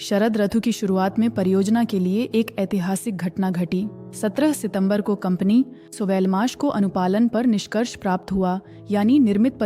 शरद ऋतु की शुरुआत में परियोजना के लिए एक ऐतिहासिक घटना घटी। 17 सितंबर को कंपनी सोवेलमाश को अनुपालन पर निष्कर्ष प्राप्त हुआ, यानी निर्मित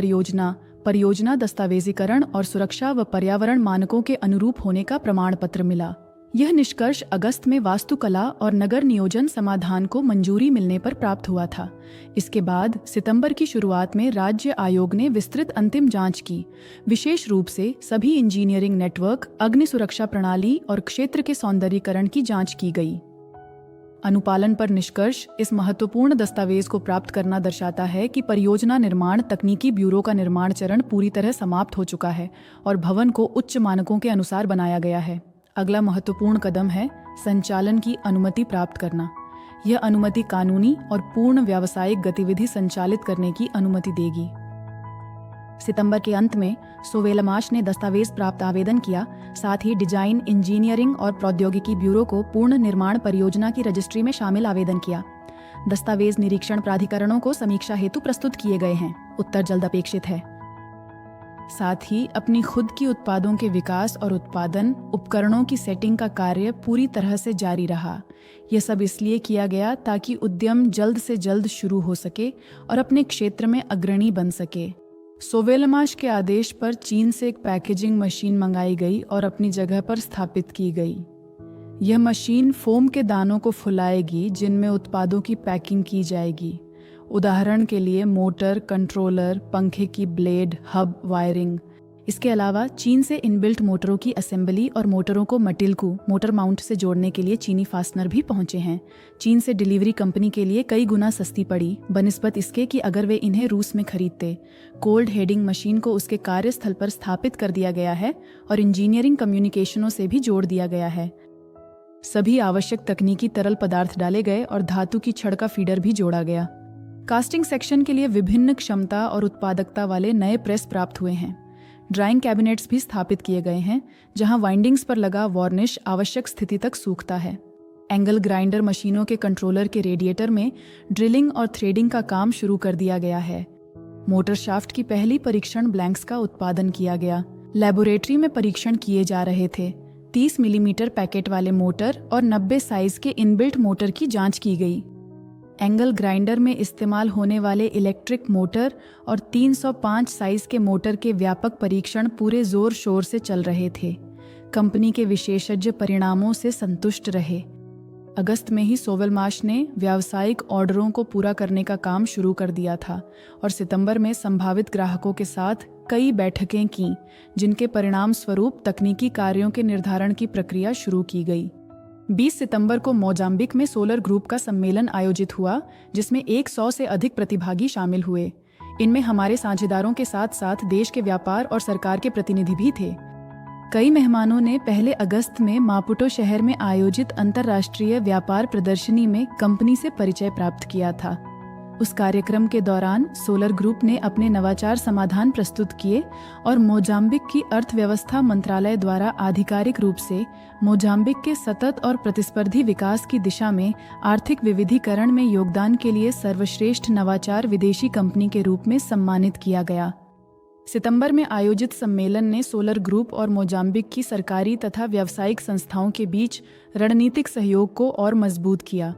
परियोजना दस्तावेजीकरण और सुरक्षा व पर्यावरण मानकों के अनुरूप होने का प्रमाण पत्र मिला। यह निष्कर्ष अगस्त में वास्तुकला और नगर नियोजन समाधान को मंजूरी मिलने पर प्राप्त हुआ था। इसके बाद सितंबर की शुरुआत में राज्य आयोग ने विस्तृत अंतिम जांच की। विशेष रूप से सभी इंजीनियरिंग नेटवर्क, अग्नि सुरक्षा प्रणाली और क्षेत्र के सौंदर्यीकरण की जांच की गई। अनुपालन पर निष्कर्ष इस महत्वपूर्ण दस्तावेज को प्राप्त करना दर्शाता है कि परियोजना निर्माण तकनीकी ब्यूरो का निर्माण चरण पूरी तरह समाप्त हो चुका है और भवन को उच्च मानकों के अनुसार बनाया गया है। अगला महत्वपूर्ण कदम है संचालन की अनुमति प्राप्त करना। यह अनुमति कानूनी और पूर्ण व्यावसायिक गतिविधि संचालित करने की अनुमति देगी। सितंबर के अंत में सोवेलमाश ने दस्तावेज प्राप्त आवेदन किया, साथ ही डिजाइन, इंजीनियरिंग और प्रौद्योगिकी ब्यूरो को पूर्ण निर्माण परियोजना की रजिस्ट्री में शामिल आवेदन किया। दस्तावेज निरीक्षण प्राधिकरणों को समीक्षा हेतु प्रस्तुत किए गए हैं। उत्तर जल्द अपेक्षित है। साथ ही अपनी खुद की उत्पादों के विकास और उत्पादन उपकरणों की सेटिंग का कार्य पूरी तरह से जारी रहा। यह सब इसलिए किया गया ताकि उद्यम जल्द से जल्द शुरू हो सके और अपने क्षेत्र में अग्रणी बन सके। सोवेलमाश के आदेश पर चीन से एक पैकेजिंग मशीन मंगाई गई और अपनी जगह पर स्थापित की गई। यह मशीन फोम के दानों को फुलाएगी जिनमें उत्पादों की पैकिंग की जाएगी। उदाहरण के लिए मोटर, कंट्रोलर, पंखे की ब्लेड, हब, वायरिंग। इसके अलावा चीन से इनबिल्ट मोटरों की असेंबली और मोटरों को मटिल्कू मोटर माउंट से जोड़ने के लिए चीनी फास्टनर भी पहुंचे हैं। चीन से डिलीवरी कंपनी के लिए कई गुना सस्ती पड़ी बनिस्बत इसके कि अगर वे इन्हें रूस में खरीदते। कोल्ड हेडिंग मशीन को उसके कार्यस्थल पर स्थापित कर दिया गया है और इंजीनियरिंग कम्युनिकेशनों से भी जोड़ दिया गया है। सभी आवश्यक तकनीकी तरल पदार्थ डाले गए और धातु की छड़ का फीडर भी जोड़ा गया। कास्टिंग सेक्शन के लिए विभिन्न क्षमता और उत्पादकता वाले नए प्रेस प्राप्त हुए हैं। ड्राइंग कैबिनेट्स भी स्थापित किए गए हैं, जहां वाइंडिंग्स पर लगा वार्निश आवश्यक स्थिति तक सूखता है। एंगल ग्राइंडर मशीनों के कंट्रोलर के रेडिएटर में ड्रिलिंग और थ्रेडिंग का काम शुरू कर दिया गया है। मोटर शाफ्ट की पहली परीक्षण ब्लैंक्स का उत्पादन किया गया। लेबोरेटरी में परीक्षण किए जा रहे थे। 30 मिलीमीटर पैकेट वाले मोटर और 90 साइज के इनबिल्ट मोटर की जांच की गई। एंगल ग्राइंडर में इस्तेमाल होने वाले इलेक्ट्रिक मोटर और 305 साइज के मोटर के व्यापक परीक्षण पूरे जोर शोर से चल रहे थे। कंपनी के विशेषज्ञ परिणामों से संतुष्ट रहे। अगस्त में ही सोवेलमाश ने व्यावसायिक ऑर्डरों को पूरा करने का काम शुरू कर दिया था और सितंबर में संभावित ग्राहकों के साथ कई बैठकें की, जिनके परिणाम स्वरूप तकनीकी कार्यों के निर्धारण की प्रक्रिया शुरू की गई। 20 सितंबर को मोजाम्बिक में सोलर ग्रुप का सम्मेलन आयोजित हुआ, जिसमें 100 से अधिक प्रतिभागी शामिल हुए। इनमें हमारे साझेदारों के साथ साथ देश के व्यापार और सरकार के प्रतिनिधि भी थे। कई मेहमानों ने पहले अगस्त में मापुटो शहर में आयोजित अंतर्राष्ट्रीय व्यापार प्रदर्शनी में कंपनी से परिचय प्राप्त किया था। उस कार्यक्रम के दौरान सोलर ग्रुप ने अपने नवाचार समाधान प्रस्तुत किए और मोजाम्बिक की अर्थव्यवस्था मंत्रालय द्वारा आधिकारिक रूप से मोजाम्बिक के सतत और प्रतिस्पर्धी विकास की दिशा में आर्थिक विविधीकरण में योगदान के लिए सर्वश्रेष्ठ नवाचार विदेशी कंपनी के रूप में सम्मानित किया गया। सितंबर में आयोजित सम्मेलन ने सोलर ग्रुप और मोजाम्बिक की सरकारी तथा व्यावसायिक संस्थाओं के बीच रणनीतिक सहयोग को और मजबूत किया।